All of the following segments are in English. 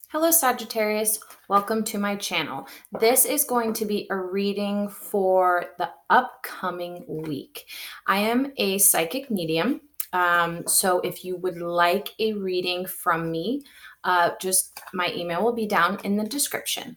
Hello, Sagittarius. Welcome to my channel. This is going to be a reading for the upcoming week. I am a psychic medium. So if you would like a reading from me, just my email will be down in the description.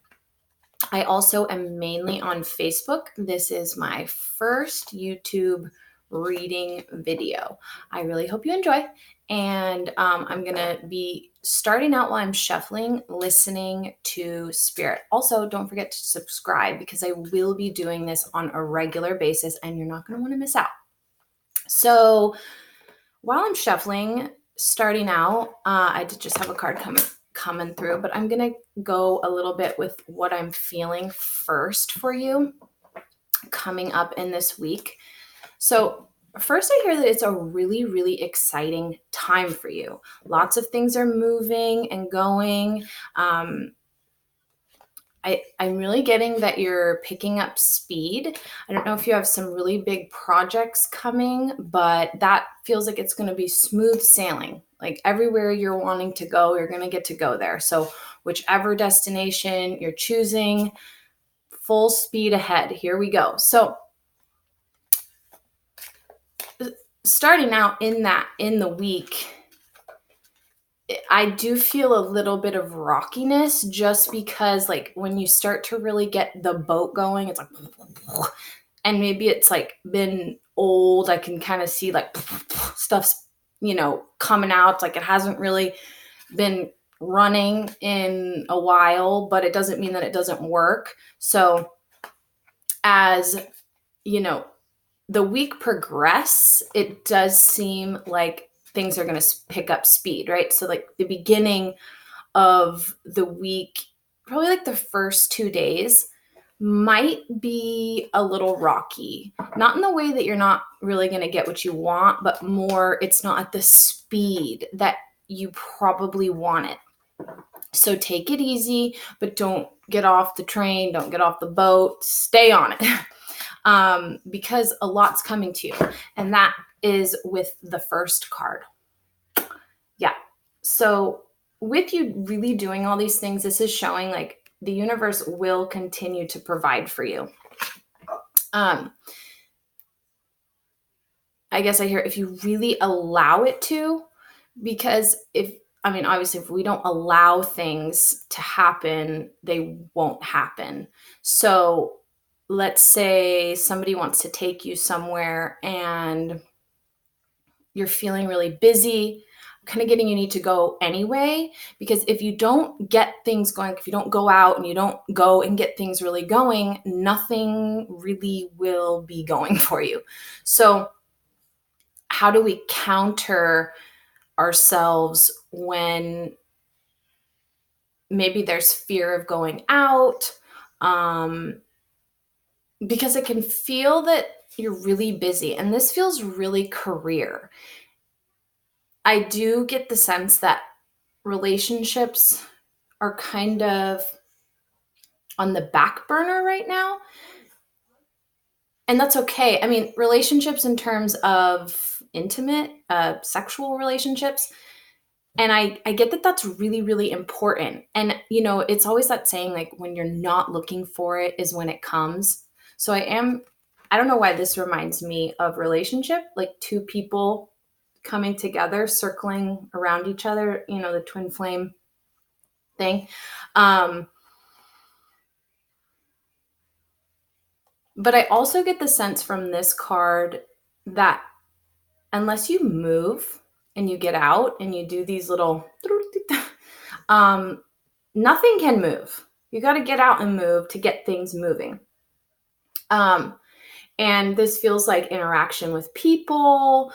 I also am mainly on Facebook. This is my first YouTube reading video. I really hope you enjoy. And I'm going to be starting out while I'm shuffling, listening to spirit. Also, don't forget to subscribe because I will be doing this on a regular basis and you're not going to want to miss out. So while I'm shuffling, starting out, I did just have a card coming through, but I'm going to go a little bit with what I'm feeling first for you coming up in this week. So first, I hear that it's a really, really exciting time for you. Lots of things are moving and going. I'm really getting that you're picking up speed. I don't know if you have some really big projects coming, but that feels like it's going to be smooth sailing. Like everywhere you're wanting to go, you're going to get to go there. So whichever destination you're choosing, full speed ahead. Here we go. So starting out in the week, I do feel a little bit of rockiness just because like when you start to really get the boat going, it's like, and maybe it's like been old. I can kind of see like stuff's, coming out. Like it hasn't really been running in a while, but it doesn't mean that it doesn't work. So as, the week progress, it does seem like things are going to pick up speed, right? So like the beginning of the week, probably like the first 2 days might be a little rocky. Not in the way that you're not really going to get what you want, but more it's not at the speed that you probably want it. So take it easy, but don't get off the train, don't get off the boat, stay on it. Because a lot's coming to you. And that is with the first card. Yeah. So with you really doing all these things, this is showing like the universe will continue to provide for you. I guess I hear if you really allow it to, because obviously if we don't allow things to happen, they won't happen. So let's say somebody wants to take you somewhere and you're feeling really busy, kind of getting you need to go anyway, because if you don't get things going, if you don't go out and you don't go and get things really going, nothing really will be going for you. So how do we counter ourselves when maybe there's fear of going out? Because it can feel that you're really busy, and this feels really career. I do get the sense that relationships are kind of on the back burner right now. And that's okay. I mean, relationships in terms of intimate, sexual relationships. And I get that that's really, really important. And, it's always that saying, like, when you're not looking for it is when it comes. So I don't know why this reminds me of relationship, like two people coming together, circling around each other, the twin flame thing. But I also get the sense from this card that unless you move and you get out and you do these little, nothing can move. You got to get out and move to get things moving. And this feels like interaction with people,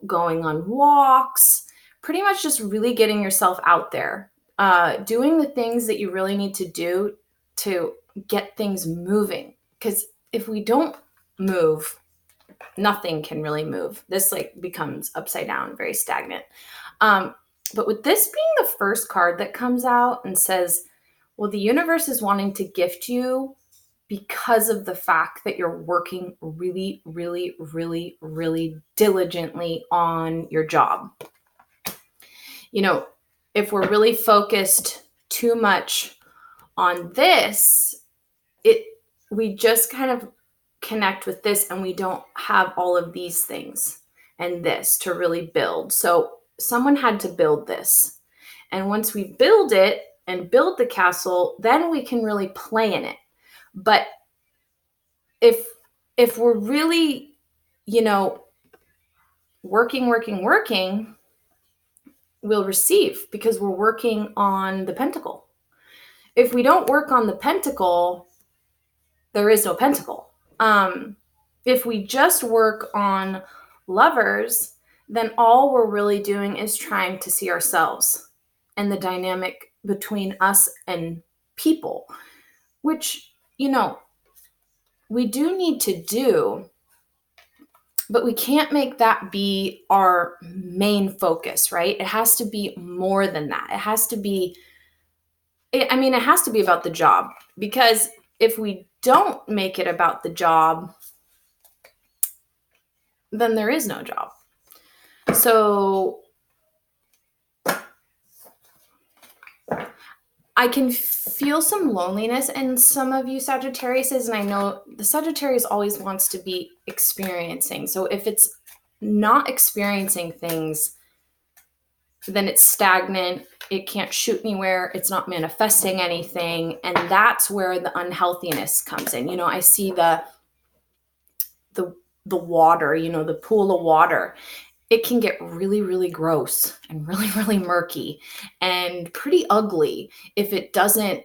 going on walks, pretty much just really getting yourself out there, doing the things that you really need to do to get things moving. Because if we don't move, nothing can really move. This like becomes upside down, very stagnant. But with this being the first card that comes out and says, well, the universe is wanting to gift you because of the fact that you're working really, really, really, really diligently on your job. If we're really focused too much on this, we just kind of connect with this and we don't have all of these things and this to really build. So someone had to build this. And once we build it and build the castle, then we can really play in it. But if we're really, working, we'll receive because we're working on the pentacle. If we don't work on the pentacle, there is no pentacle. If we just work on lovers, then all we're really doing is trying to see ourselves and the dynamic between us and people, which, we do need to do, but we can't make that be our main focus, right? It has to be more than that. It has to be about the job, because if we don't make it about the job, then there is no job. So I can feel some loneliness in some of you Sagittariuses, and I know the Sagittarius always wants to be experiencing. So if it's not experiencing things, then it's stagnant. It can't shoot anywhere. It's not manifesting anything. And that's where the unhealthiness comes in. I see the water, the pool of water. It can get really, really gross and really, really murky and pretty ugly if it doesn't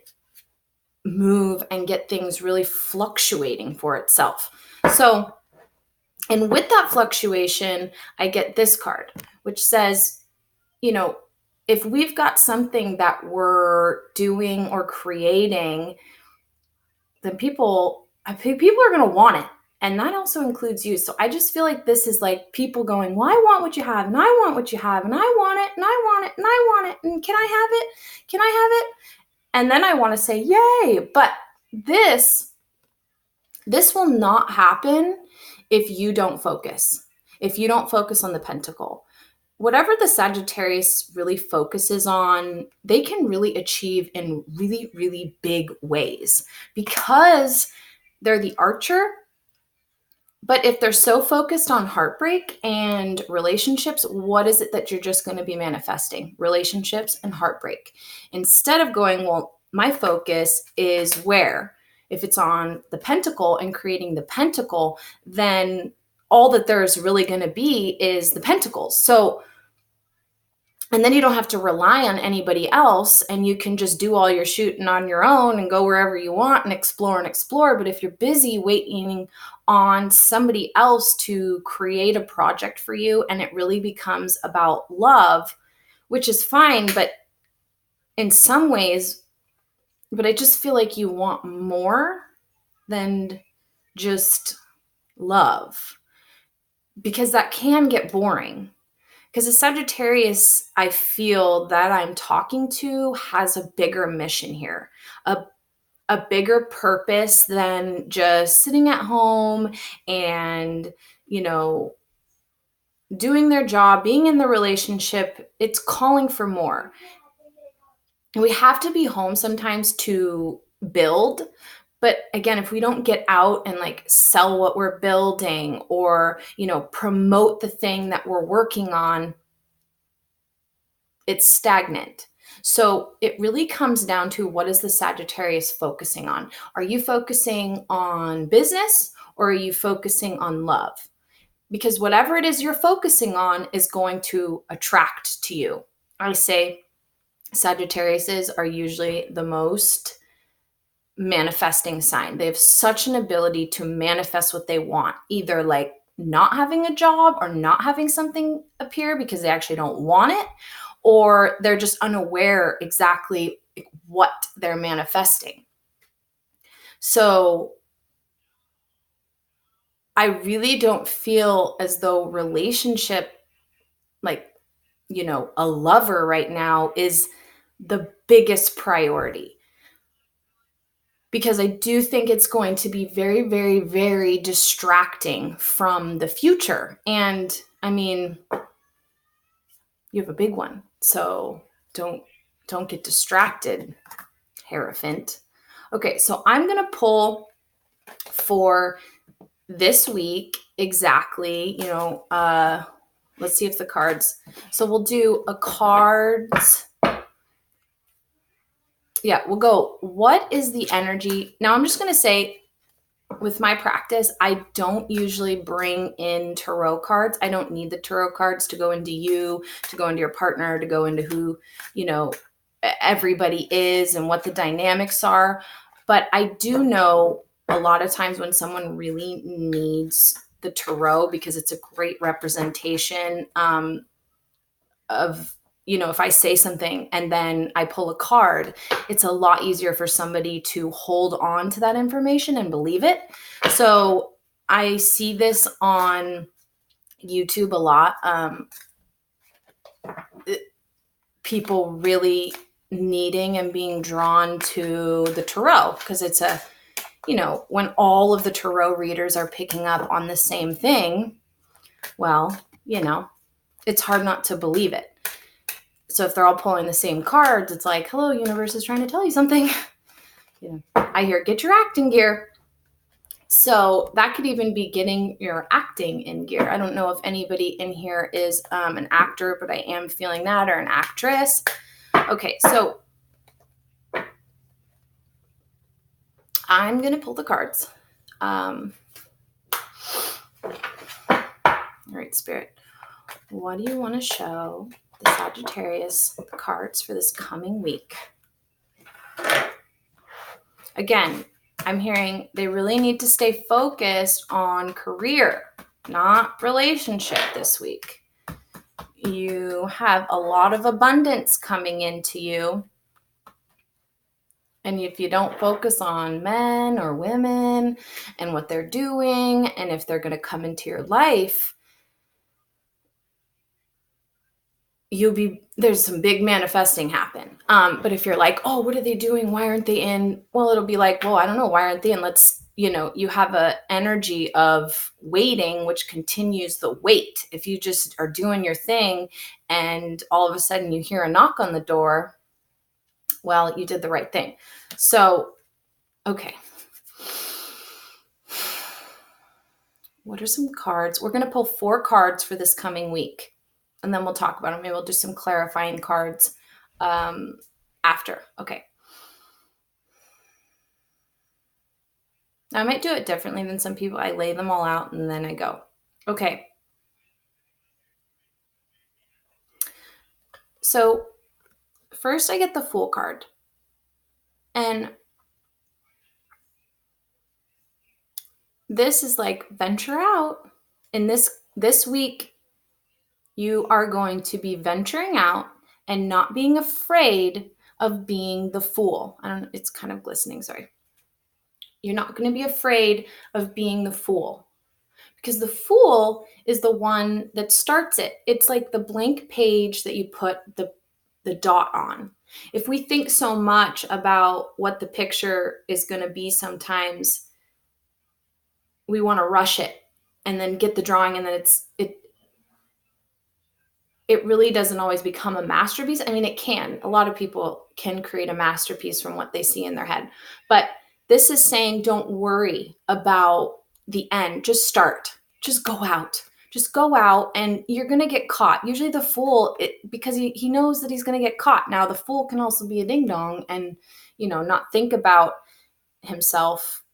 move and get things really fluctuating for itself. So, and with that fluctuation, I get this card, which says, if we've got something that we're doing or creating, then people are going to want it. And that also includes you. So I just feel like this is like people going, well, I want what you have, and I want what you have, and I want it, and I want it, and I want it, and can I have it? Can I have it? And then I want to say, yay. But this will not happen if you don't focus. If you don't focus on the pentacle. Whatever the Sagittarius really focuses on, they can really achieve in really, really big ways because they're the archer. But if they're so focused on heartbreak and relationships, what is it that you're just going to be manifesting? Relationships and heartbreak. Instead of going, well, my focus is where? If it's on the pentacle and creating the pentacle, then all that there's really going to be is the pentacles. So, and then you don't have to rely on anybody else, and you can just do all your shooting on your own and go wherever you want and explore. But if you're busy waiting on somebody else to create a project for you, and it really becomes about love, which is fine, but in some ways, but I just feel like you want more than just love, because that can get boring. Because the Sagittarius, I feel that I'm talking to has a bigger mission here, a bigger purpose than just sitting at home and, doing their job, being in the relationship. It's calling for more. And we have to be home sometimes to build. But again, if we don't get out and sell what we're building or, promote the thing that we're working on, it's stagnant. So it really comes down to, what is the Sagittarius focusing on? Are you focusing on business or are you focusing on love? Because whatever it is you're focusing on is going to attract to you. I say Sagittariuses are usually the most manifesting sign. They have such an ability to manifest what they want, either not having a job or not having something appear because they actually don't want it, or they're just unaware exactly what they're manifesting. So I really don't feel as though relationship, a lover right now is the biggest priority. Because I do think it's going to be very, very, very distracting from the future. And I mean, you have a big one, so don't Don't get distracted, Hierophant. Okay, so I'm going to pull for this week exactly, let's see if the cards. So we'll do a cards. Yeah, we'll go, what is the energy? Now I'm just going to say, with my practice, I don't usually bring in tarot cards. I don't need the tarot cards to go into you, to go into your partner, to go into who, everybody is and what the dynamics are. But I do know a lot of times when someone really needs the tarot, because it's a great representation of, if I say something and then I pull a card, it's a lot easier for somebody to hold on to that information and believe it. So I see this on YouTube a lot. People really needing and being drawn to the tarot, because it's when all of the tarot readers are picking up on the same thing, well, it's hard not to believe it. So if they're all pulling the same cards, it's like, hello, universe is trying to tell you something. I hear, get your acting gear. So that could even be getting your acting in gear. I don't know if anybody in here is an actor, but I am feeling that, or an actress. Okay, so I'm going to pull the cards. All right, Spirit. What do you want to show the Sagittarius the cards for this coming week? Again, I'm hearing they really need to stay focused on career, not relationship this week. You have a lot of abundance coming into you. And if you don't focus on men or women and what they're doing, and if they're going to come into your life, there's some big manifesting happen. But if you're like, oh, what are they doing? Why aren't they in? Well, it'll be like, well, I don't know. Why aren't they in? You have a energy of waiting, which continues the wait. If you just are doing your thing and all of a sudden you hear a knock on the door, well, you did the right thing. So, okay. What are some cards? We're going to pull 4 cards for this coming week, and then we'll talk about them. Maybe we'll do some clarifying cards after. Okay. Now, I might do it differently than some people. I lay them all out and then I go. Okay. So first I get the Fool card. And this is like, venture out. In this week, you are going to be venturing out and not being afraid of being the fool. It's kind of glistening, sorry. You're not going to be afraid of being the fool, because the fool is the one that starts it. It's like the blank page that you put the dot on. If we think so much about what the picture is going to be, sometimes we want to rush it and then get the drawing, and then it really doesn't always become a masterpiece. I mean, it can. A lot of people can create a masterpiece from what they see in their head. But this is saying, don't worry about the end. Just start. Just go out. Just go out, and you're going to get caught. Usually the fool, because he knows that he's going to get caught. Now, the fool can also be a ding-dong and, not think about himself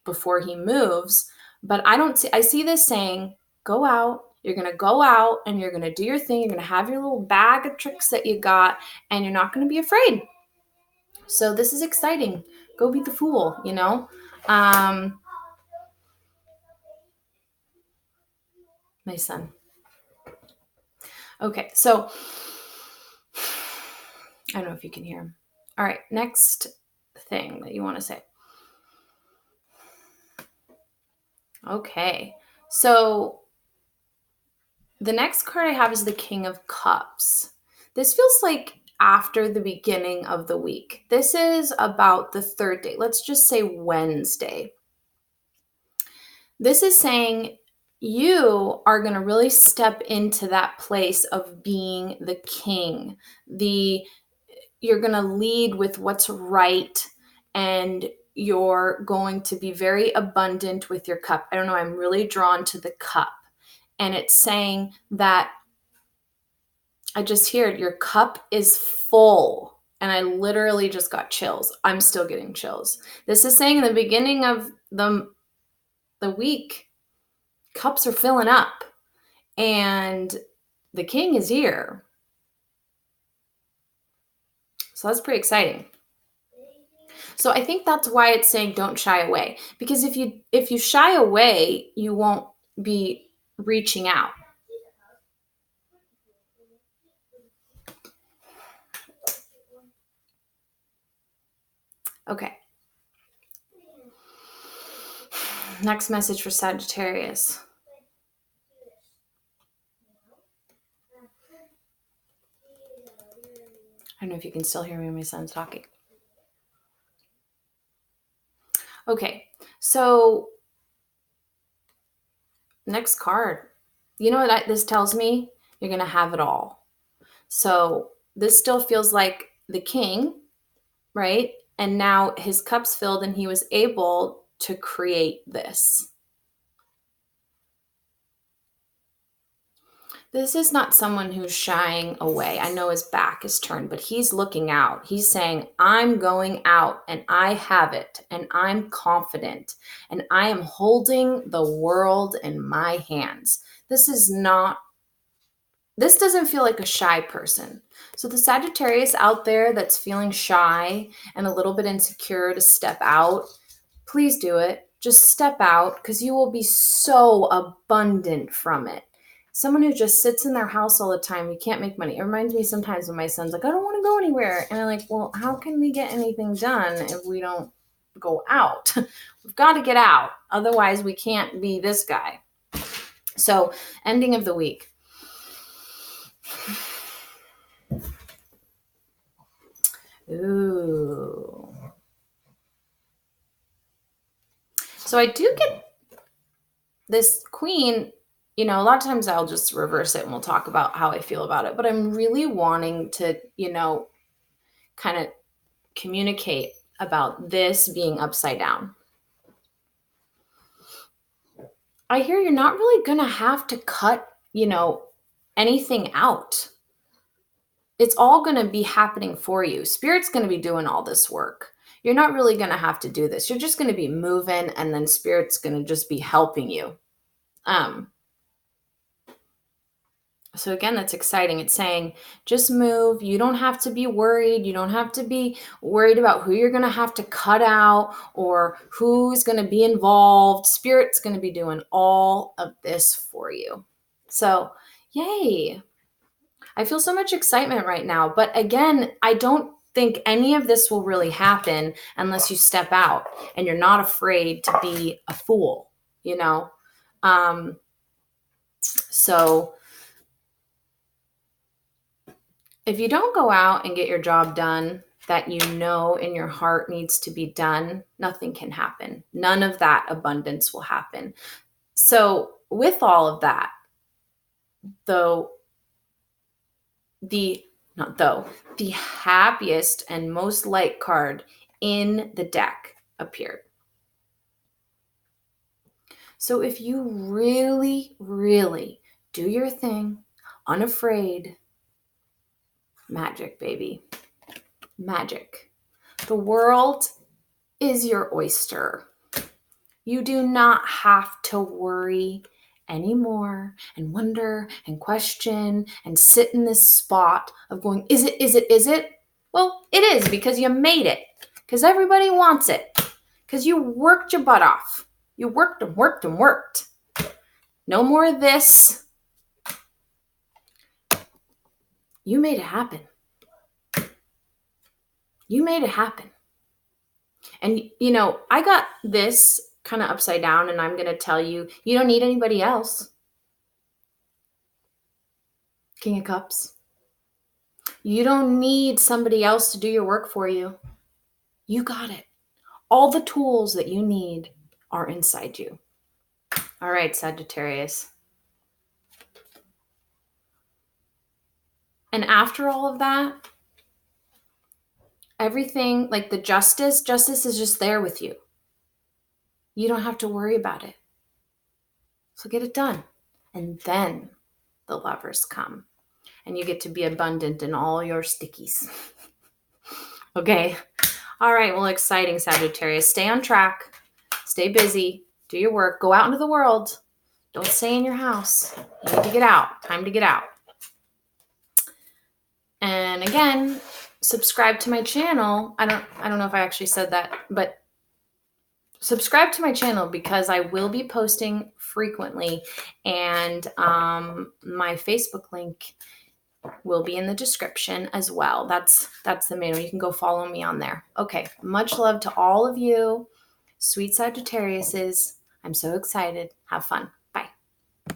before he moves. But I see this saying, go out. You're going to go out and you're going to do your thing. You're going to have your little bag of tricks that you got, and you're not going to be afraid. So this is exciting. Go be the fool, my son. Okay, so I don't know if you can hear him. All right, next thing that you want to say. Okay, so the next card I have is the King of Cups. This feels like after the beginning of the week. This is about the 3rd day. Let's just say Wednesday. This is saying you are going to really step into that place of being the king, you're going to lead with what's right, and you're going to be very abundant with your cup. I don't know, I'm really drawn to the cup. And it's saying that I just hear it, your cup is full. And I literally just got chills. I'm still getting chills. This is saying in the beginning of the week, cups are filling up and the king is here. So that's pretty exciting. So I think that's why it's saying don't shy away, because if you shy away, you won't be reaching out. Okay. Next message for Sagittarius. I don't know if you can still hear me when my son's talking. Okay, so next card. You know what this tells me? You're going to have it all. So this still feels like the king, right? And now his cup's filled and he was able to create this. This is not someone who's shying away. I know his back is turned, but he's looking out. He's saying, I'm going out and I have it and I'm confident and I am holding the world in my hands. This doesn't feel like a shy person. So the Sagittarius out there that's feeling shy and a little bit insecure to step out, please do it. Just step out, because you will be so abundant from it. Someone who just sits in their house all the time, you can't make money. It reminds me sometimes when my son's like, I don't want to go anywhere. And I'm like, well, how can we get anything done if we don't go out? We've got to get out. Otherwise, we can't be this guy. So, ending of the week. Ooh. So I do get this queen, a lot of times I'll just reverse it and we'll talk about how I feel about it. But I'm really wanting to, kind of communicate about this being upside down. I hear you're not really going to have to cut, anything out. It's all going to be happening for you. Spirit's going to be doing all this work. You're not really going to have to do this. You're just going to be moving, and then Spirit's going to just be helping you. So again, that's exciting. It's saying just move. You don't have to be worried. You don't have to be worried about who you're going to have to cut out or who's going to be involved. Spirit's going to be doing all of this for you. So, yay. I feel so much excitement right now. But again, I don't think any of this will really happen unless you step out and you're not afraid to be a fool, So if you don't go out and get your job done that you know in your heart needs to be done, nothing can happen. None of that abundance will happen. So with all of that, the happiest and most light card in the deck appeared. So if you really, really do your thing, unafraid, magic, baby. Magic. The world is your oyster. You do not have to worry anymore and wonder and question and sit in this spot of going, is it? Well, it is, because you made it, because everybody wants it, because you worked your butt off. You worked and worked and worked. No more of this. You made it happen. You made it happen. And, I got this kind of upside down, and I'm going to tell you, you don't need anybody else. King of Cups. You don't need somebody else to do your work for you. You got it. All the tools that you need are inside you. All right, Sagittarius. And after all of that, Everything, like the justice is just there with you. You don't have to worry about it. So get it done. And then the lovers come and you get to be abundant in all your stickies. Okay. All right. Well, exciting, Sagittarius. Stay on track. Stay busy. Do your work. Go out into the world. Don't stay in your house. You need to get out. Time to get out. And again, subscribe to my channel. I don't know if I actually said that, but subscribe to my channel because I will be posting frequently, and my Facebook link will be in the description as well. That's the main one. You can go follow me on there. Okay, much love to all of you, sweet Sagittariuses. I'm so excited. Have fun.